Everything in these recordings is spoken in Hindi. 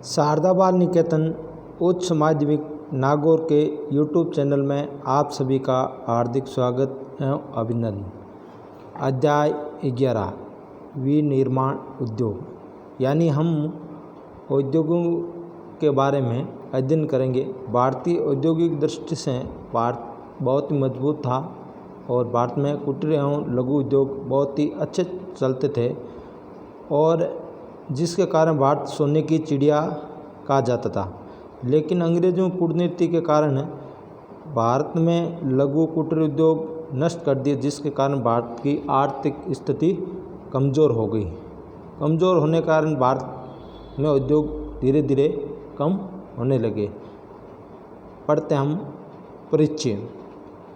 शारदा बाल निकेतन उच्च माध्यमिक नागौर के यूट्यूब चैनल में आप सभी का हार्दिक स्वागत एवं अभिनंदन। अध्याय 11 विनिर्माण उद्योग, यानी हम उद्योगों के बारे में अध्ययन करेंगे। भारतीय औद्योगिक दृष्टि से भारत बहुत ही मजबूत था और भारत में कुटीर एवं लघु उद्योग बहुत ही अच्छे चलते थे और जिसके कारण भारत सोने की चिड़िया कहा जाता था। लेकिन अंग्रेज़ों की कूटनीति के कारण भारत में लघु कुटीर उद्योग नष्ट कर दिए, जिसके कारण भारत की आर्थिक स्थिति कमज़ोर हो गई। कमज़ोर होने के कारण भारत में उद्योग धीरे धीरे कम होने लगे। पढ़ते हम परिचय।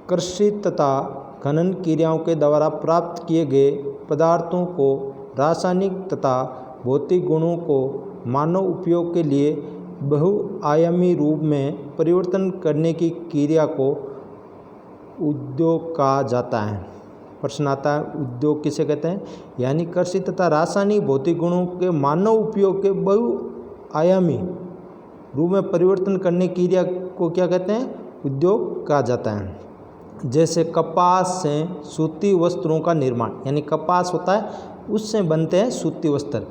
कृषि तथा खनन क्रियाओं के द्वारा प्राप्त किए गए पदार्थों को रासायनिक तथा भौतिक गुणों को मानव उपयोग के लिए बहुआयामी रूप में परिवर्तन करने की क्रिया को उद्योग कहा जाता है। प्रश्न आता है, उद्योग किसे कहते हैं? यानी कृषि तथा रासायनिक भौतिक गुणों के मानव उपयोग के बहुआयामी रूप में परिवर्तन करने की क्रिया को क्या कहते हैं? उद्योग कहा जाता है। जैसे कपास से सूती वस्त्रों का निर्माण, यानी कपास होता है उससे बनते हैं सूती वस्त्र,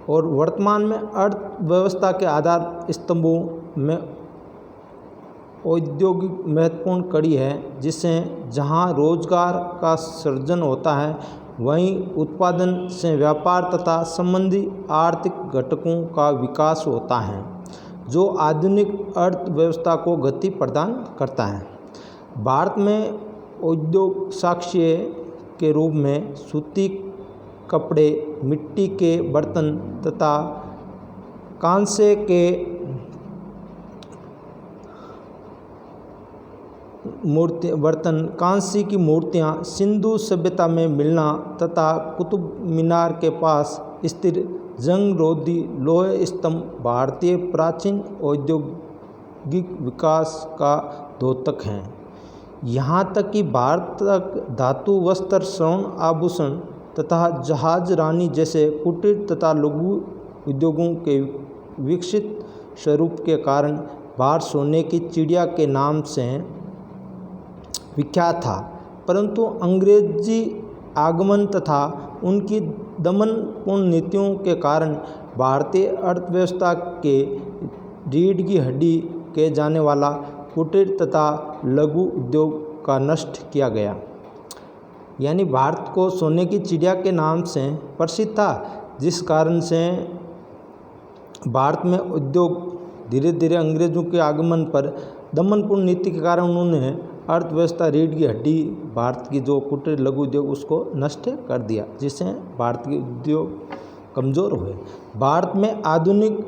और वर्तमान में अर्थव्यवस्था के आधार स्तंभों में औद्योगिक महत्वपूर्ण कड़ी है, जिससे जहां रोजगार का सृजन होता है वहीं उत्पादन से व्यापार तथा संबंधी आर्थिक घटकों का विकास होता है, जो आधुनिक अर्थव्यवस्था को गति प्रदान करता है। भारत में उद्योग साक्ष्य के रूप में सूती कपड़े, मिट्टी के बर्तन तथा कांसे के कांसे की मूर्तियाँ, सिंधु सभ्यता में मिलना तथा कुतुब मीनार के पास स्थित जंग-रोधी लोहे स्तंभ भारतीय प्राचीन औद्योगिक विकास का द्योतक हैं। यहाँ तक कि भारत तक धातु, वस्त्र, स्वर्ण आभूषण तथा जहाज रानी जैसे कुटीर तथा लघु उद्योगों के विकसित स्वरूप के कारण भारत सोने की चिड़िया के नाम से विख्यात था। परंतु अंग्रेजी आगमन तथा उनकी दमनपूर्ण नीतियों के कारण भारतीय अर्थव्यवस्था के रीढ़ की हड्डी कहे जाने वाला कुटीर तथा लघु उद्योग का नष्ट किया गया। यानी भारत को सोने की चिड़िया के नाम से प्रसिद्ध था, जिस कारण से भारत में उद्योग धीरे धीरे अंग्रेज़ों के आगमन पर दमनपूर्ण नीति के कारण उन्होंने अर्थव्यवस्था, रीढ़ की हड्डी भारत की जो कुटीर लघु उद्योग उसको नष्ट कर दिया, जिससे भारत के उद्योग कमज़ोर हुए। भारत में आधुनिक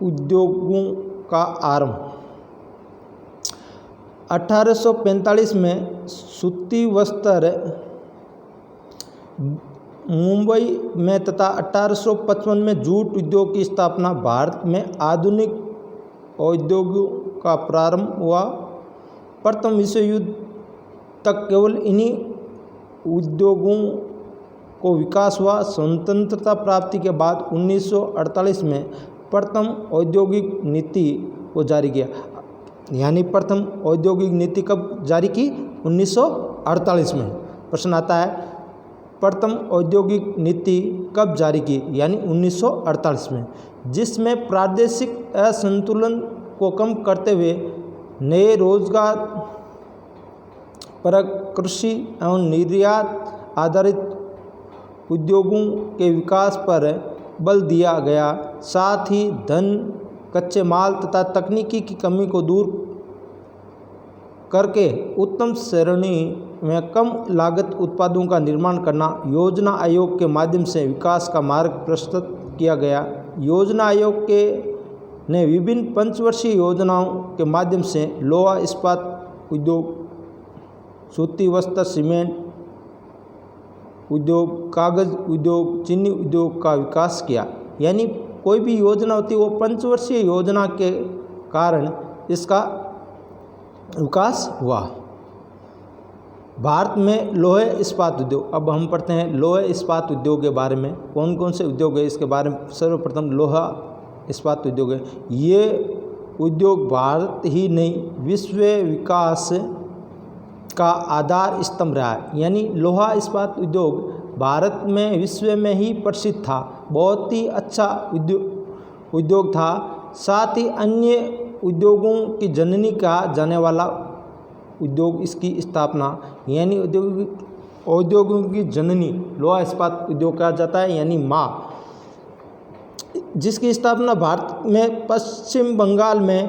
उद्योगों का आरंभ 1845 में सूती वस्त्र मुंबई में तथा 1855 में जूट उद्योग की स्थापना। भारत में आधुनिक उद्योगों का प्रारंभ हुआ। प्रथम विश्व युद्ध तक केवल इन्हीं उद्योगों को विकास हुआ। स्वतंत्रता प्राप्ति के बाद 1948 में प्रथम औद्योगिक नीति को जारी किया। यानी प्रथम औद्योगिक नीति कब जारी की? 1948 में। प्रश्न आता है, प्रथम औद्योगिक नीति कब जारी की? यानी 1948 में, जिसमें प्रादेशिक असंतुलन को कम करते हुए नए रोजगार परक कृषि एवं निर्यात आधारित उद्योगों के विकास पर बल दिया गया। साथ ही धन, कच्चे माल तथा तकनीकी की कमी को दूर करके उत्तम श्रेणी में कम लागत उत्पादों का निर्माण करना योजना आयोग के माध्यम से विकास का मार्ग प्रशस्त किया गया। योजना आयोग ने विभिन्न पंचवर्षीय योजनाओं के माध्यम से लोहा इस्पात उद्योग, सूती वस्त्र, सीमेंट उद्योग, कागज उद्योग, चीनी उद्योग का विकास किया। यानी कोई भी योजना होती है वो पंचवर्षीय योजना के कारण इसका विकास हुआ। भारत में लोहे इस्पात उद्योग। अब हम पढ़ते हैं लोहे इस्पात उद्योग के बारे में। कौन कौन से उद्योग है इसके बारे में। सर्वप्रथम लोहा इस्पात उद्योग है। ये उद्योग भारत ही नहीं विश्व विकास का आधार स्तंभ रहा है। यानी लोहा इस्पात उद्योग भारत में विश्व में ही प्रसिद्ध था, बहुत ही अच्छा उद्योग था। साथ ही अन्य उद्योगों की जननी कहा जाने वाला उद्योग इसकी स्थापना, यानी उद्योगों की जननी लोहा इस्पात उद्योग कहा जाता है, यानी माँ, जिसकी स्थापना भारत में पश्चिम बंगाल में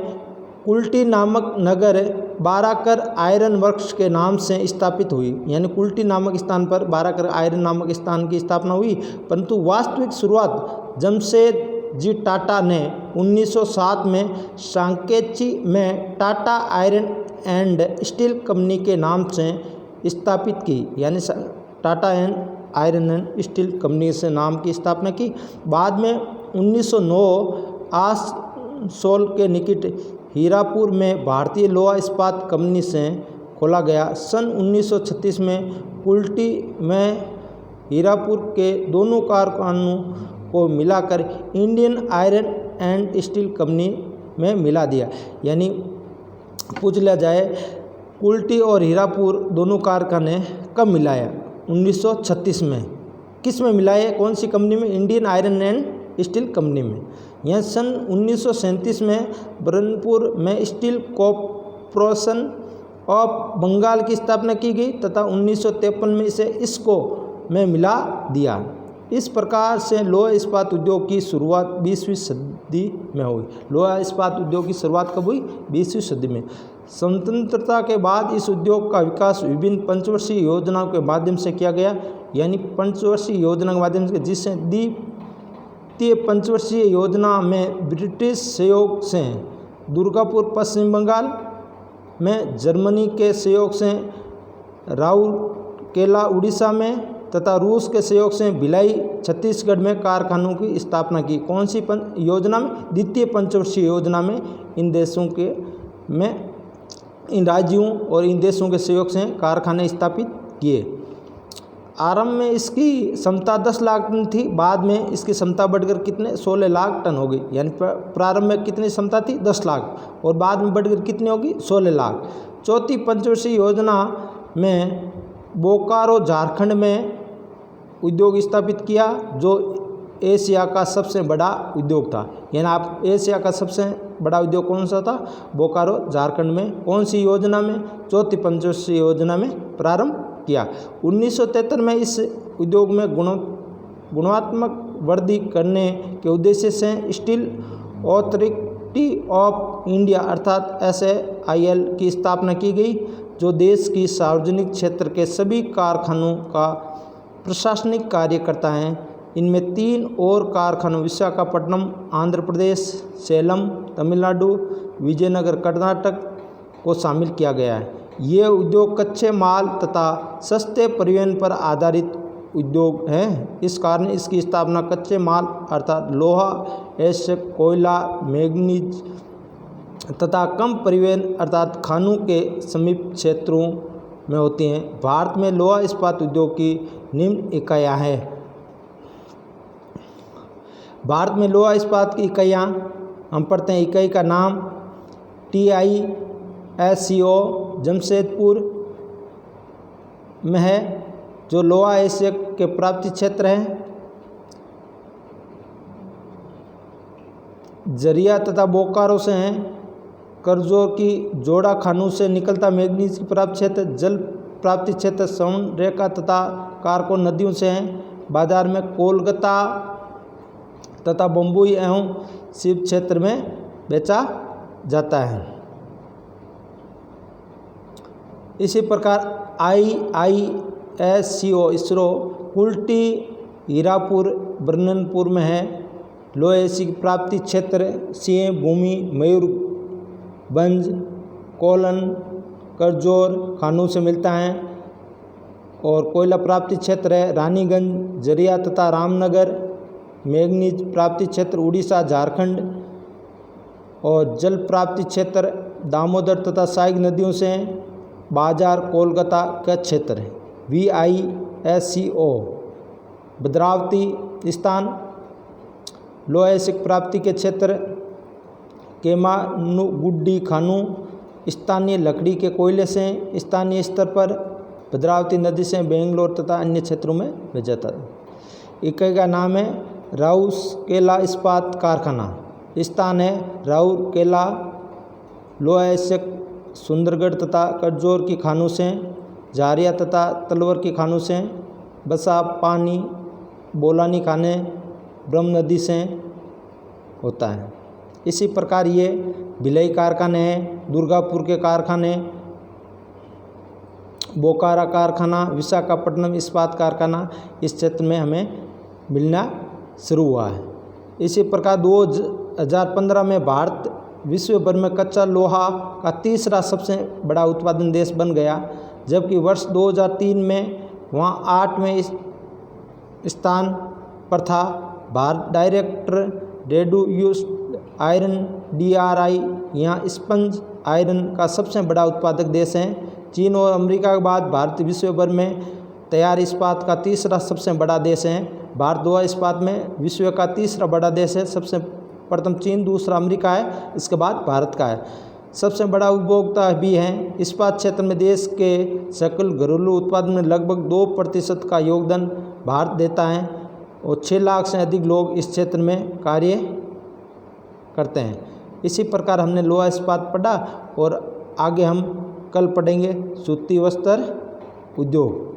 कुल्टी नामक नगर बाराकर आयरन वर्क्स के नाम से स्थापित हुई। यानी कुल्टी नामक स्थान पर बाराकर आयरन नामक स्थान की स्थापना हुई। परंतु वास्तविक शुरुआत जमशेद जी टाटा ने 1907 में सांकेची में Tata iron and steel company के नाम से स्थापित की। यानी Tata iron and steel company से नाम की स्थापना की। बाद में 1909 आसनसोल के निकट हीरापुर में भारतीय लोहा इस्पात कंपनी से खोला गया। सन 1936 में कुल्टी में हीरापुर के दोनों कारखानों को मिलाकर Indian iron and steel company में मिला दिया। यानी पूछ लिया जाए कुल्टी और हीरापुर दोनों कारखाने कब मिलाया? 1936 में। किस में मिलाया? कौन सी कंपनी में? Indian iron and steel company में। यह सन 1937 में ब्रह्मपुर में स्टील कॉर्पोरेशन ऑफ बंगाल की स्थापना की गई तथा 1953 में इसे इसको में मिला दिया। इस प्रकार से लोहा इस्पात उद्योग की शुरुआत 20वीं सदी में हुई। लोहा इस्पात उद्योग की शुरुआत कब हुई? 20वीं सदी में। स्वतंत्रता के बाद इस उद्योग का विकास विभिन्न पंचवर्षीय योजनाओं के माध्यम से किया गया। यानी पंचवर्षीय योजना के माध्यम से, जिससे द्वितीय पंचवर्षीय योजना में ब्रिटिश सहयोग से दुर्गापुर पश्चिम बंगाल में, जर्मनी के सहयोग से राउरकेला उड़ीसा में तथा रूस के सहयोग से भिलाई छत्तीसगढ़ में कारखानों की स्थापना की। कौन सी योजना में? द्वितीय पंचवर्षीय योजना में। इन देशों के में इन राज्यों और इन देशों के सहयोग से कारखाने स्थापित किए। आरंभ में इसकी क्षमता 10 लाख टन थी, बाद में इसकी क्षमता बढ़कर कितने? 16 लाख टन हो गई। यानी प्रारंभ में कितनी क्षमता थी? 10 लाख और बाद में बढ़कर कितनी होगी? 16 लाख। चौथी पंचवर्षीय योजना में बोकारो झारखंड में उद्योग स्थापित किया, जो एशिया का सबसे बड़ा उद्योग था। यानी आप एशिया का सबसे बड़ा उद्योग कौन सा था? बोकारो झारखंड में। कौन सी योजना में? चौथी पंचवर्षीय योजना में प्रारंभ किया। 1973 में इस उद्योग में गुणात्मक वृद्धि करने के उद्देश्य से स्टील अथॉरिटी ऑफ इंडिया अर्थात SAIL की स्थापना की गई, जो देश की सार्वजनिक क्षेत्र के सभी कारखानों का प्रशासनिक कार्य करता है। इनमें 3 और कारखानों विशाखापट्टनम आंध्र प्रदेश, सेलम तमिलनाडु, विजयनगर कर्नाटक को शामिल किया गया है। ये उद्योग कच्चे माल तथा सस्ते परिवहन पर आधारित उद्योग है। इस कारण इसकी स्थापना कच्चे माल अर्थात लोहा, एश्य, कोयला, मैग्नीज तथा कम परिवहन अर्थात खानों के समीप क्षेत्रों में होती हैं। भारत में लोहा इस्पात उद्योग की निम्न इकाइयाँ हैं। भारत में लोहा इस्पात की इकाइयाँ हम पढ़ते हैं। इकाई का नाम TISCO जमशेदपुर में है, जो लोहा एशिया के प्राप्ति क्षेत्र है। जरिया तथा बोकारो से हैं। करजोर की जोड़ा खानों से निकलता मैग्नीज की प्राप्ति क्षेत्र। जल प्राप्ति क्षेत्र सवन रेखा तथा कारको नदियों से हैं। बाजार में कोलकाता तथा बम्बई एवं शिव क्षेत्र में बेचा जाता है। इसी प्रकार IISCO इसरो कुल्टी हीरापुर बर्ननपुर में है। लोहे की प्राप्ति क्षेत्र सिंह भूमि, मयूरभंज, कोलन, करजोर खानों से मिलता है। और कोयला प्राप्ति क्षेत्र है रानीगंज, जरिया तथा रामनगर। मैग्नीज प्राप्ति क्षेत्र उड़ीसा, झारखंड। और जल प्राप्ति क्षेत्र दामोदर तथा सहायक नदियों से हैं। बाजार कोलकाता का क्षेत्र है। VISCO भद्रावती स्थान लोहा इस्क प्राप्ति के क्षेत्र केमानुगुड्डी खानू स्थानीय लकड़ी के कोयले से स्थानीय स्तर पर भद्रावती नदी से बेंगलोर तथा अन्य क्षेत्रों में भेजा जाता है। इकाई का नाम है राउरकेला इस्पात कारखाना। स्थान है राउरकेला। लोहा इस्क सुंदरगढ़ तथा कटजोर की खानों से, झारिया तथा तलवर की खानों से, बसा पानी बोलानी खाने ब्रह्म नदी से होता है। इसी प्रकार ये भिलाई कारखाने हैं, दुर्गापुर के कारखाने, बोकारा कारखाना, विशाखापट्टनम इस्पात कारखाना इस क्षेत्र में हमें मिलना शुरू हुआ है। इसी प्रकार 2015 में भारत विश्व भर में कच्चा लोहा का तीसरा सबसे बड़ा उत्पादन देश बन गया, जबकि वर्ष 2003 में वहाँ 8वें स्थान पर था। Bharat direct reduced iron DRI यहाँ स्पंज आयरन का सबसे बड़ा उत्पादक देश है। चीन और अमेरिका के बाद भारत विश्व भर में तैयार इस्पात का तीसरा सबसे बड़ा देश है। भारत लोहा इस्पात में विश्व का तीसरा बड़ा देश है। सबसे प्रथम चीन, दूसरा अमेरिका है, इसके बाद भारत का है। सबसे बड़ा उपभोक्ता भी है। इस्पात क्षेत्र में देश के सकल घरेलू उत्पादन में लगभग 2% का योगदान भारत देता है और 6 लाख से अधिक लोग इस क्षेत्र में कार्य करते हैं। इसी प्रकार हमने लोहा इस्पात पढ़ा और आगे हम कल पढ़ेंगे सूती वस्त्र उद्योग।